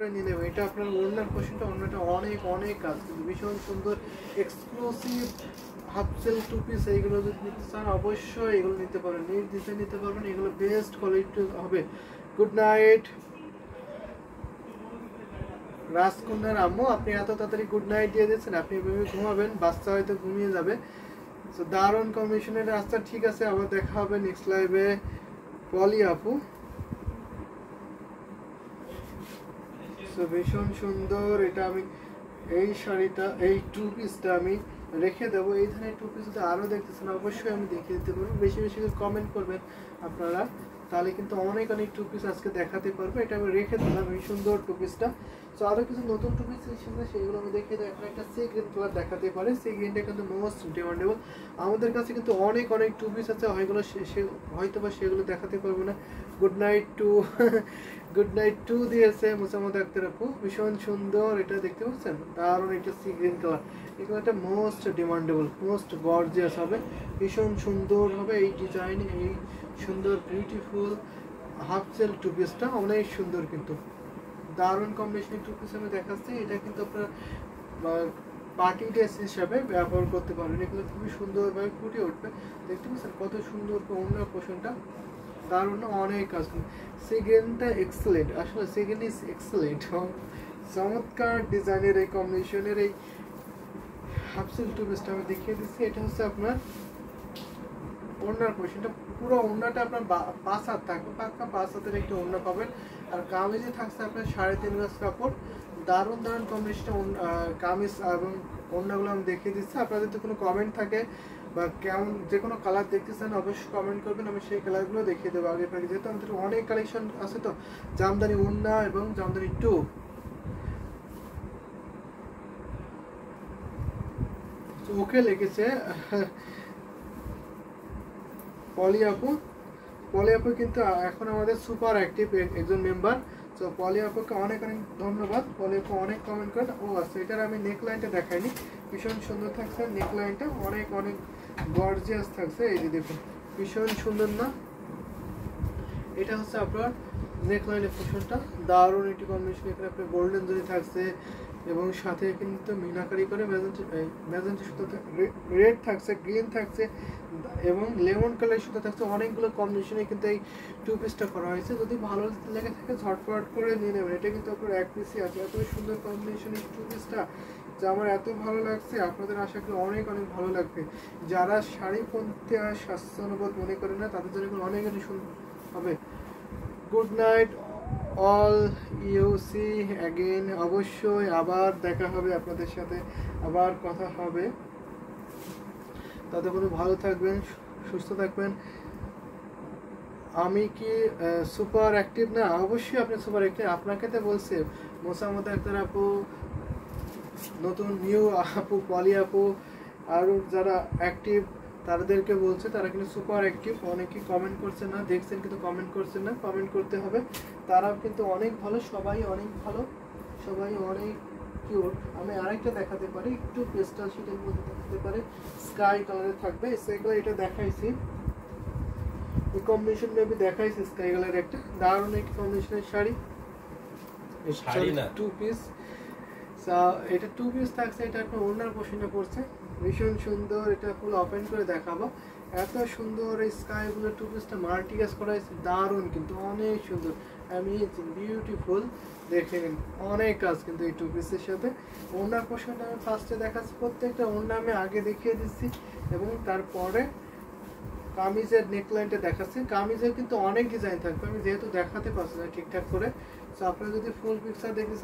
নিয়ে নেবেন। এটা আপনার ওড়নার পোর্শনটা, ওড়নাটা অনেক অনেক কাজ কিন্তু ভীষণ সুন্দর exclusive half sale two piece. এইগুলো যদি নিতে চান অবশ্যই এগুলো নিতে পারেন, নির্দ্বিধায় নিতে পারবেন, এগুলো বেস্ট কোয়ালিটি হবে। গুড নাইট রাজকন্যার আম্মু, আপনি এত তাড়াতাড়ি গুড নাইট দিয়ে দিচ্ছেন, আপনি এভাবে ঘুমাবেন, বাচ্চা হয়তো ঘুমিয়ে যাবে। তো দারুণ কম্বিনেশনের রাস্তা। ঠিক আছে, আবার দেখা হবে নেক্সট লাইভে। পলি আপু, তো ভীষণ সুন্দর। এটা আমি এই শাড়িটা, এই টু পিসটা আমি রেখে দেবো। এই ধরনের টু পিস যদি আরও দেখতেছেন অবশ্যই আমি দেখিয়ে দিতে পারবো। বেশি বেশি করে কমেন্ট করবেন আপনারা, তাহলে কিন্তু অনেক অনেক টু পিস আজকে দেখাতে পারবো। এটা আমি রেখে দিলাম এই সুন্দর টু পিসটা। তো আরও কিছু নতুন টু পিস এসেছে, সেগুলো আমি দেখিয়ে দেবো। এখন একটা সি গ্রিন কালার দেখাতে পারে, সি গ্রিনটা কিন্তু মোস্ট ডিমান্ডেবল। আমাদের কাছে কিন্তু অনেক অনেক টু পিস আছে, হয়তো বা সেগুলো দেখাতে পারবো না। Good night to good night to দিয়েছে মোসাম্মদ আক্তার আপু, ভীষণ সুন্দর। এটা দেখতে পাচ্ছেন, দারুণ একটা সি গ্রিন কালার। এগুলো একটা মোস্ট ডিমান্ডেবল, মোস্ট গর্জিয়াস হবে, ভীষণ সুন্দর হবে এই ডিজাইন। এই সুন্দর বিউটিফুল হাফ সেল টু পিসটা অনেক সুন্দর, কিন্তু দারুণ কম্বিনেশন টু পিস আমি দেখাচ্ছি। এটা কিন্তু আপনার পার্টি ড্রেস হিসাবে ব্যবহার করতে পারবেন। এগুলো খুবই সুন্দরভাবে ফুটে উঠবে। দেখতে পাচ্ছেন কত সুন্দর অন্য পোর্শনটা, দারুণ অনেক কাজ। সেকেন্ডটা এক্সেলেন্ট, আসলে সেকেন্ড ইজ এক্সেলেন্ট। চমৎকার ডিজাইনের এই কম্বিনেশনের এই হাফ সিল টু পিসটা আমি দেখিয়ে দিচ্ছি। এটা হচ্ছে আপনার ওড়নার পোর্শনটা, পুরো ওড়নাটা আপনার 5 হাত থাকবে, পাক্কা 5 হাতের একটি ওড়না পাবেন। আর কামিজে থাকছে আপনার 3.5 গজ কাপড়। দারুণ দারুণ কম্বিনেশন কামিজ এবং ওড়নাগুলো আমি দেখিয়ে দিচ্ছি। আপনাদের যদি কোনো কমেন্ট থাকে বা কেমন যে কোনো কালার দেখতে চান অবশ্যই কমেন্ট করবেন, আমি সেই কালারগুলো দেখিয়ে দেবো আগে থেকে। যেহেতু আমাদের অনেক কালেকশন আছে, তো জামদানি ওড়না এবং জামদানি টু। ওকে লিখেছে পলি আপু। পলি আপু কিন্তু এখন আমাদের সুপার অ্যাক্টিভ একজন মেম্বার। তো পলি আপুকে অনেক অনেক ধন্যবাদ। পলি আপু অনেক কমেন্ট করেন। ও আচ্ছা, এটার আমি নেকলাইনটা দেখাইনি, ভীষণ সুন্দর থাকছে নেকলাইনটা, অনেক অনেক গর্জিয়াস থাকছে। এই যে দেখুন, ভীষণ সুন্দর না? এটা হচ্ছে আপনার নেকলাইনের পোর্শনটা, দারুণ একটি কম্বিনেশন। এখানে আপনার গোল্ডেন জরি থাকছে এবং সাথে কিন্তু মিনাকারি করে ম্যাজেন্টা সুতা, রেড থাকছে, গ্রিন থাকছে এবং লেমন কালার সুতা থাকছে। অনেকগুলো কম্বিনেশনে কিন্তু এই টু পিসটা করা হয়েছে। যদি ভালো লেগে থাকে ঝটপট করে নিয়ে নেবেন। এটা কিন্তু আপনার এক পিসই আছে। এত সুন্দর কম্বিনেশনের টু পিসটা যা আমার এত ভালো লাগছে, আপনাদের আশা করি অনেক অনেক ভালো লাগবে। যারা শাড়ি পরতে আর স্বাচ্ছন্দ্যবোধ মনে করেন না, তাদের জন্য অনেক অনেক সুন্দর হবে। Good night all you, see again. অবশ্যই আবার দেখা হবে আপনাদের সাথে, আবার কথা হবে। ততক্ষণ ভালো থাকবেন, সুস্থ থাকবেন। আমি কি সুপার অ্যাক্টিভ না? অবশ্যই আপনি সুপার অ্যাক্টিভ। আপনাকে তো বলছে মোসাম্মদ আক্তার আপু, নতুন নিউ আপু পলি আপু, আরও যারা অ্যাক্টিভ তাদেরকে বলছে, তারা কিন্তু সুপার অ্যাক্টিভ। অনেকে কমেন্ট করছে না, দেখছেন কিন্তু কমেন্ট করছেন না, কমেন্ট করতে হবে। তারাও কিন্তু অনেক ভালো, সবাই অনেক ভালো, সবাই অনেক কিউট। আমি আরেকটা দেখাতে পারি, একটু পেস্টাল শিটের মধ্যে দেখাতে পারে, স্কাই কালারের থাকবে। সেগুলো এটা দেখাইছি, এই কম্বিনেশন মেবি দেখাইছি। স্কাই কালারের একটা দারুণ একটি কম্বিনেশনের শাড়ি, টু পিস। এটা টু পিস থাকছে। এটা একটা ওড়নার পোর্শনে পড়ছে, ভীষণ সুন্দর। এটা ফুল ওপেন করে দেখাবো। এত সুন্দর এই স্কাই ব্লু টু পিসটা মাল্টি কাজ করা হয়েছে, দারুণ কিন্তু অনেক সুন্দর, অ্যামেজিং, বিউটিফুল। দেখে নিন অনেক কাজ কিন্তু এই টু পিসের সাথে। ওড়নার পোর্শনটা আমি ফার্স্টে দেখাচ্ছি, প্রত্যেকটা ওড়না আমি আগে দেখিয়ে দিচ্ছি এবং তারপরে কামিজের নেকলাইনটা দেখাচ্ছি। কামিজের কিন্তু অনেক ডিজাইন থাকবে, আমি যেহেতু দেখাতে পারছি না ঠিকঠাক করে। তো আপনারা যদি ফুল পিকচার দেখতে